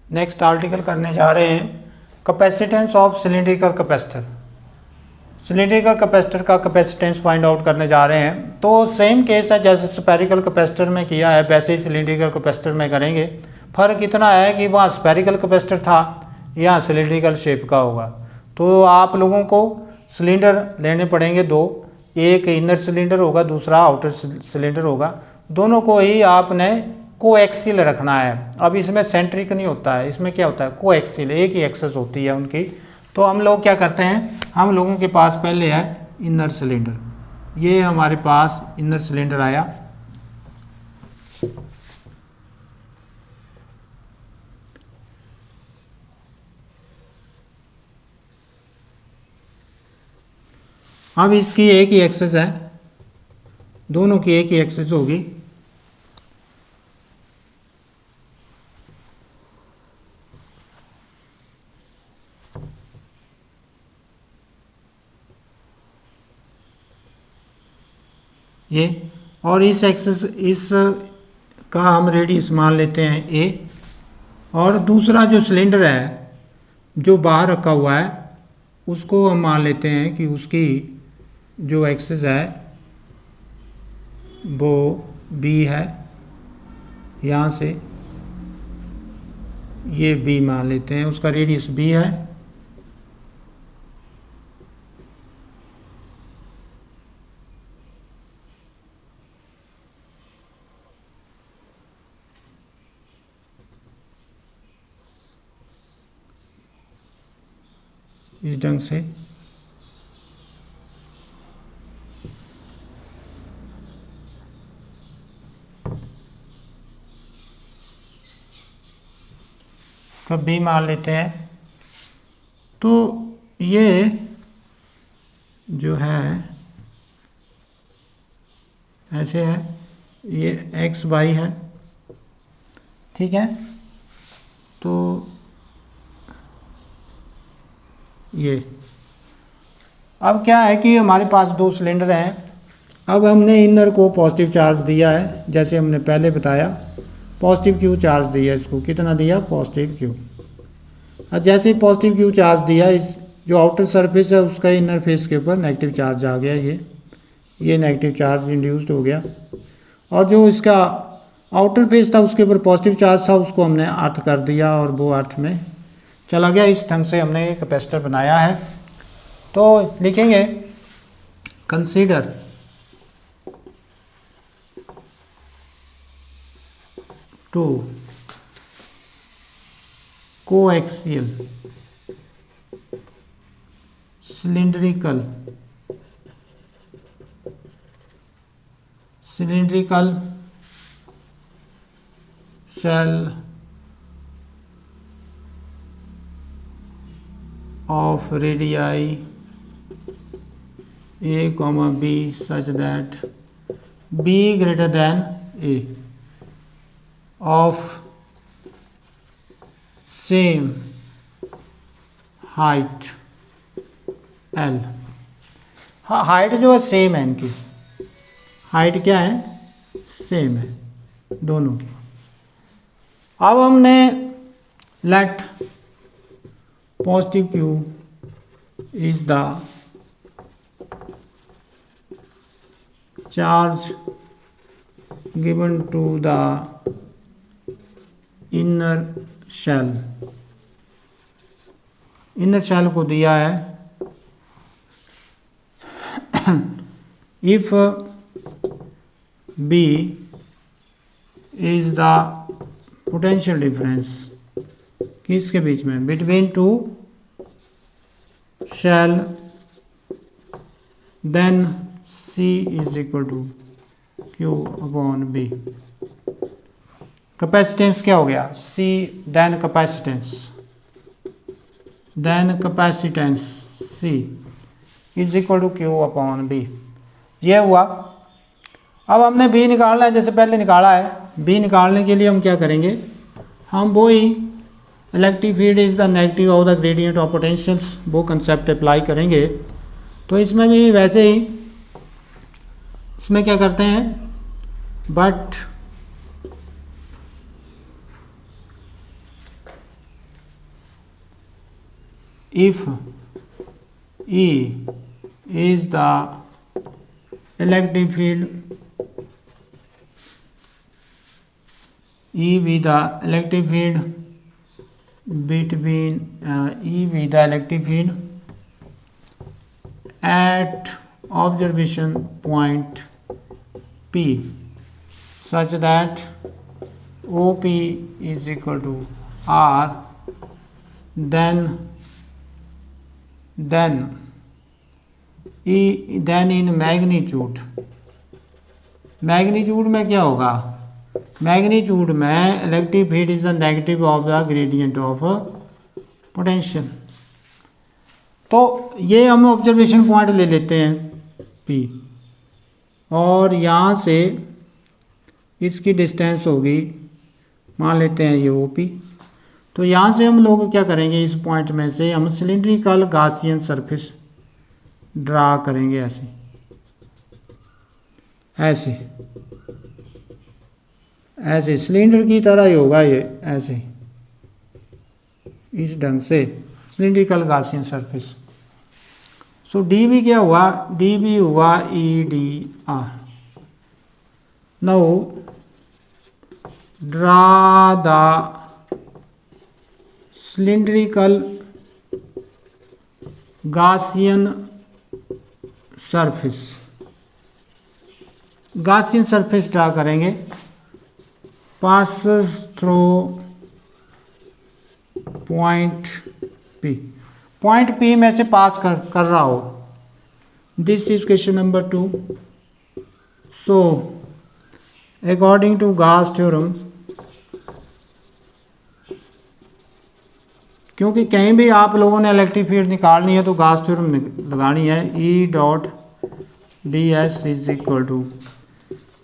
Next article करने जा रहे हैं capacitance of cylindrical capacitor. Cylindrical capacitor का कैपेसिटेंस फाइंड आउट करने जा रहे हैं। तो सेम केस है जैसे स्फेरिकल कैपेसिटर में किया है वैसे ही सिलिंड्रिकल कैपेसिटर में करेंगे। फ़र्क इतना है कि वहाँ स्फेरिकल कैपेसिटर था, यहाँ सिलिंड्रिकल शेप का होगा। तो आप लोगों को सिलेंडर लेने पड़ेंगे दो, एक इनर सिलेंडर होगा दूसरा आउटर सिलेंडर होगा। दोनों को ही आपने कोएक्सियल रखना है। अब इसमें सेंट्रिक नहीं होता है, इसमें क्या होता है कोएक्सियल, एक ही एक्सेस होती है उनकी। तो हम लोग क्या करते हैं, हम लोगों के पास पहले है इनर सिलेंडर, ये हमारे पास इनर सिलेंडर आया। अब इसकी एक ही एक्सेस है, दोनों की एक ही एक्सेस होगी। ये और इस एक्सेस इस का हम रेडियस मान लेते हैं ए, और दूसरा जो सिलेंडर है जो बाहर रखा हुआ है उसको हम मान लेते हैं कि उसकी जो एक्सेस है वो बी है। यहाँ से ये बी मान लेते हैं, उसका रेडियस बी है। इस ढंग से कब भी मान लेते हैं। तो ये जो है ऐसे है, ये एक्स वाई है, ठीक है। तो ये अब क्या है कि हमारे पास दो सिलेंडर हैं। अब हमने इनर को पॉजिटिव चार्ज दिया है, जैसे हमने पहले बताया पॉजिटिव क्यू चार्ज दिया, इसको कितना दिया पॉजिटिव क्यू। और जैसे ही पॉजिटिव क्यू चार्ज दिया, इस जो आउटर सरफेस है उसका इनर फेस के ऊपर नेगेटिव चार्ज आ गया, ये नेगेटिव चार्ज इंड्यूस्ड हो गया। और जो इसका आउटर फेस था उसके ऊपर पॉजिटिव चार्ज था, उसको हमने अर्थ कर दिया और वो अर्थ में चला गया। इस ढंग से हमने एक कैपेसिटर बनाया है। तो लिखेंगे consider to coaxial cylindrical cell of radii a, b such that b greater than a of same height L। हाँ, हाइट जो है सेम है, इनकी हाइट क्या है सेम है दोनों की। अब हमने let positive Q is the charge given to the inner shell, inner shell को दिया है if B is the potential difference किसके बीच में between two shell, then C is equal to Q upon B। Capacitance क्या हो गया C, then capacitance C is equal to Q upon B. ये हुआ। अब हमने बी निकालना है, जैसे पहले निकाला है। बी निकालने के लिए हम क्या करेंगे, हम वो ही electric field is the negative of the gradient of potentials, वो कंसेप्ट अप्लाई करेंगे। तो इसमें भी वैसे ही इसमें क्या करते हैं, but if E is the electric field, E be the electric field between E be the electric field at observation point P such that OP is equal to R, then in magnitude में क्या होगा, magnitude में electric field is the negative of the gradient of potential. तो ये हम observation point ले लेते हैं P, और यहाँ से इसकी डिस्टेंस होगी, मान लेते हैं ये OP। तो यहाँ से हम लोग क्या करेंगे, इस पॉइंट में से हम सिलिंड्रिकल गासियन सरफेस ड्रा करेंगे, ऐसे सिलेंडर की तरह ही होगा ये, ऐसे इस ढंग से cylindrical Gaussian surface. So dB क्या हुआ, dB हुआ EdR। Now draw the cylindrical Gaussian surface, Gaussian surface ड्रा करेंगे, passes through point P, point P में से पास कर रहा हो। This is question number 2। So according to Gauss theorem, क्योंकि कहीं भी आप लोगों ने इलेक्ट्रिक फील्ड निकालनी है तो गॉस थ्योरम लगानी है। E dot ds is equal to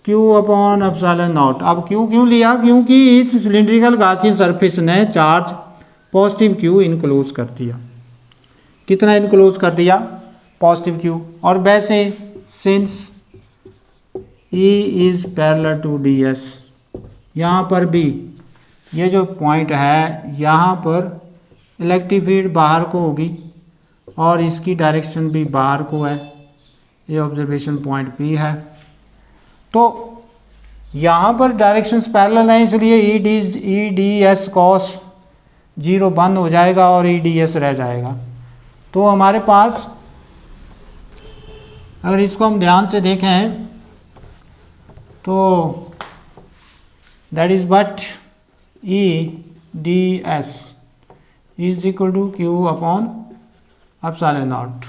Q upon epsilon naught. अब क्यों लिया, क्योंकि इस सिलिंड्रिकल गॉसियन सरफेस ने चार्ज पॉजिटिव Q इनक्लोज कर दिया। कितना इनक्लोज कर दिया, पॉजिटिव Q। और वैसे since E is parallel to ds, यहाँ पर भी ये जो पॉइंट है यहाँ पर इलेक्ट्रिक फील्ड बाहर को होगी और इसकी डायरेक्शन भी बाहर को है। ये ऑब्जर्वेशन पॉइंट P है। तो यहाँ पर डायरेक्शंस पैरेलल हैं, इसलिए ई डी एस कॉस 0 बंद हो जाएगा और ई डी एस रह जाएगा। तो हमारे पास अगर इसको हम ध्यान से देखें तो that is but E D S is equal to Q upon epsilon naught.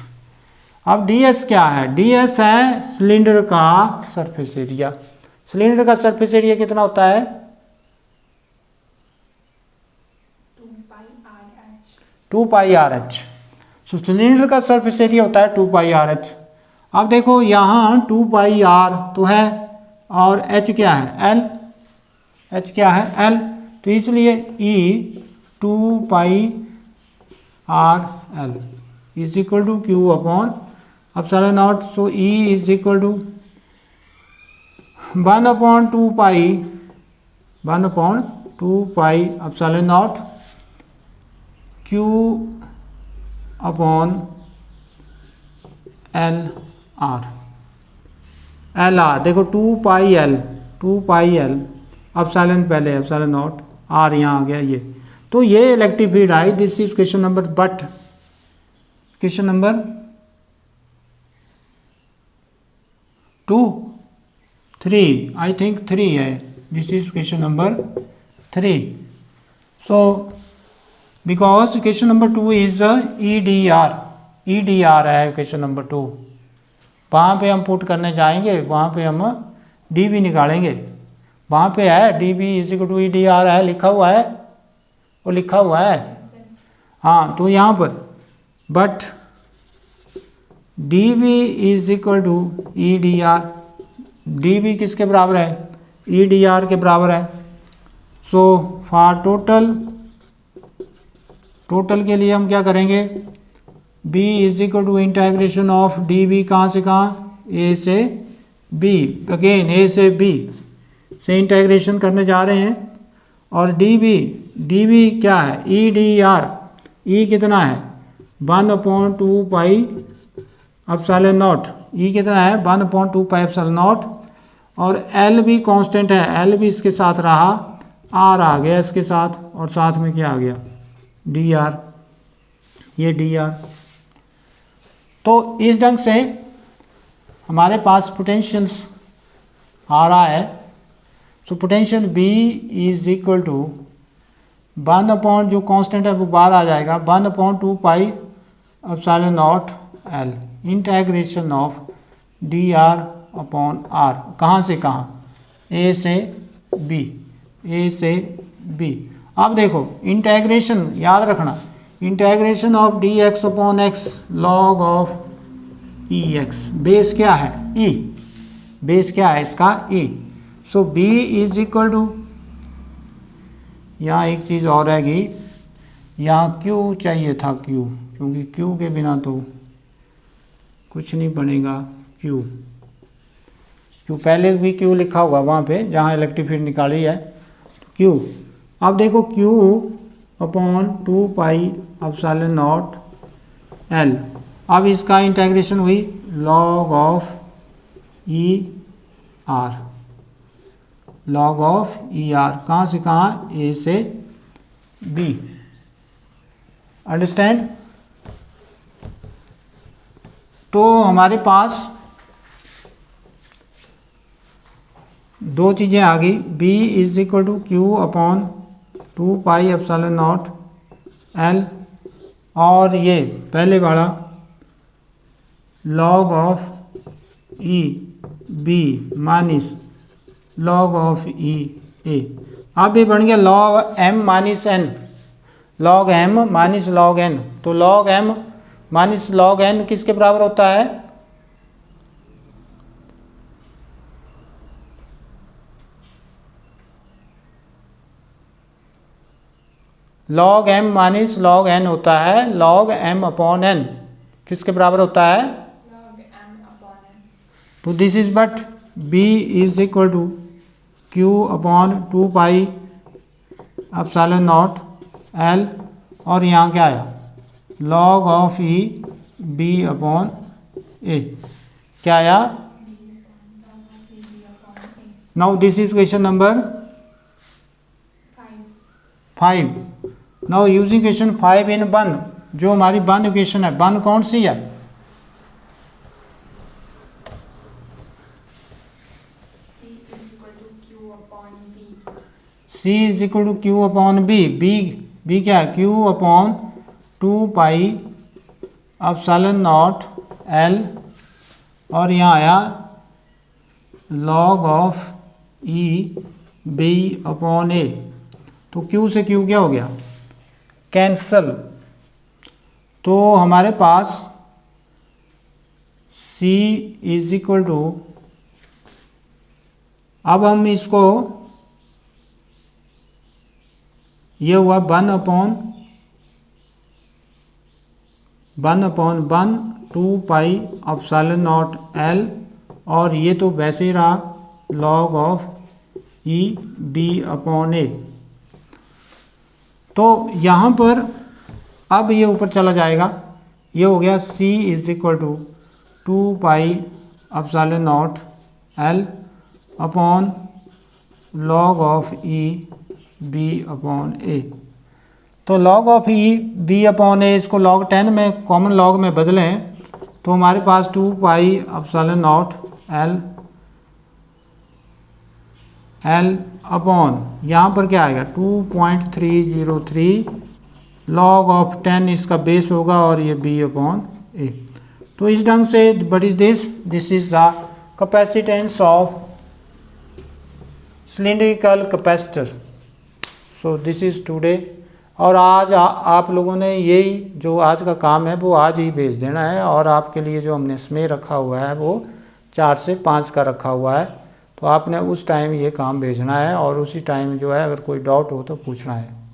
अब डी एस क्या है, डी एस है सिलेंडर का सरफेस एरिया। सिलेंडर का सरफेस एरिया कितना होता है, 2 pi R H. So cylinder का सरफेस एरिया होता है 2 पाई आर एच। अब देखो यहाँ 2 पाई आर तो है और एच क्या है, एल, एच क्या है, एल। तो इसलिए E 2 pi R L is equal to Q upon epsilon naught. So E is equal to 1 upon 2 pi epsilon naught Q upon L R. देखो 2 पाई एल एप्सिलॉन पहले epsilon naught, R यहाँ आ गया ये। तो ये इलेक्ट्रिक फील्ड आई। This is question number, but question number 2, 3, I think 3 है। This is question number 3। So because question number 2 is E D R है क्वेश्चन नंबर 2। वहाँ पे हम पुट करने जाएंगे, वहाँ पे हम डी बी निकालेंगे। वहाँ पे है D B is equal to E D R है, लिखा हुआ है, वो लिखा हुआ है। हाँ, तो यहाँ पर but D B is equal to E D R. D B किसके बराबर है, ई डी आर के बराबर है। सो फॉर टोटल के लिए हम क्या करेंगे, B is equal to integration of D B, कहाँ से कहाँ, ए से बी, अगेन ए से बी से इंटीग्रेशन करने जा रहे हैं। और डी बी क्या है, ई डी आर, ई कितना है 1/2 एप्सिलॉन नॉट, ई कितना है 1/2 एप्सिलॉन नॉट, और एल भी कांस्टेंट है, एल भी इसके साथ रहा, आर आ गया इसके साथ, और साथ में क्या आ गया डी आर, ये डी आर। तो इस ढंग से हमारे पास पोटेंशियल्स आ रहा है। So potential B is equal to 1 जो कांस्टेंट है वो बाहर आ जाएगा, 1/2 epsilon naught L integration of D R upon R, कहाँ से कहाँ, ए से बी, ए से बी। अब देखो इंटीग्रेशन याद रखना, integration of D x upon x log of E x, base क्या है ई, बेस क्या है इसका ई। सो बी इज इक्वल टू, यहाँ एक चीज़ और रहेगी, यहाँ क्यू चाहिए था क्यू, क्योंकि क्यू के बिना तो कुछ नहीं बनेगा, क्यू क्यू पहले भी क्यू लिखा होगा वहाँ पे जहाँ इलेक्ट्रिक फील्ड निकाली है, क्यू। अब देखो Q upon 2 epsilon naught L, अब इसका इंटीग्रेशन हुई log of E R, log of E R, कहाँ से कहाँ, ए से बी, अंडरस्टैंड। तो हमारे पास दो चीज़ें आ गई, b is equal to Q upon 2 epsilon naught L, और ये पहले वाला log of E B minus log of E A. अब ये बन गया log M minus N, log M minus log N. तो log M minus log N किसके बराबर होता है, log M minus log N होता है लॉग एम अपॉन एन, किसके बराबर होता है, लॉग एम अपॉन एन। तो this is but b is equal to Q upon 2 epsilon naught L, और यहाँ क्या आया log of E B upon A, क्या आया, now this is question number 5। Now using question 5 in one, जो हमारी one equation है, वन कौन सी है, C is equal to Q upon B, B क्या है Q upon 2 epsilon naught L, और यहाँ आया log of E B upon A. तो क्यू से क्यू क्या हो गया, कैंसल। तो हमारे पास C इज इक्वल टू, अब हम इसको, ये हुआ 1/1 2 एप्सिलॉन नॉट एल, और ये तो वैसे ही रहा log of E B upon A. तो यहाँ पर अब ये ऊपर चला जाएगा, ये हो गया C is equal to 2 epsilon naught L upon log of E B upon A. तो log of E B upon A, इसको log 10 में कॉमन लॉग में बदलें तो हमारे पास 2 एप्सिलॉन नॉट एल अपॉन, यहाँ पर क्या आएगा 2.303 लॉग ऑफ 10 इसका बेस होगा, और ये बी अपॉन ए। तो इस ढंग से what is this is the capacitance of cylindrical capacitor. So this is today, और आज आप लोगों ने यही जो आज का काम है वो आज ही भेज देना है, और आपके लिए जो हमने समय रखा हुआ है वो 4 से 5 का रखा हुआ है, तो आपने उस टाइम ये काम भेजना है, और उसी टाइम जो है अगर कोई डाउट हो तो पूछना है।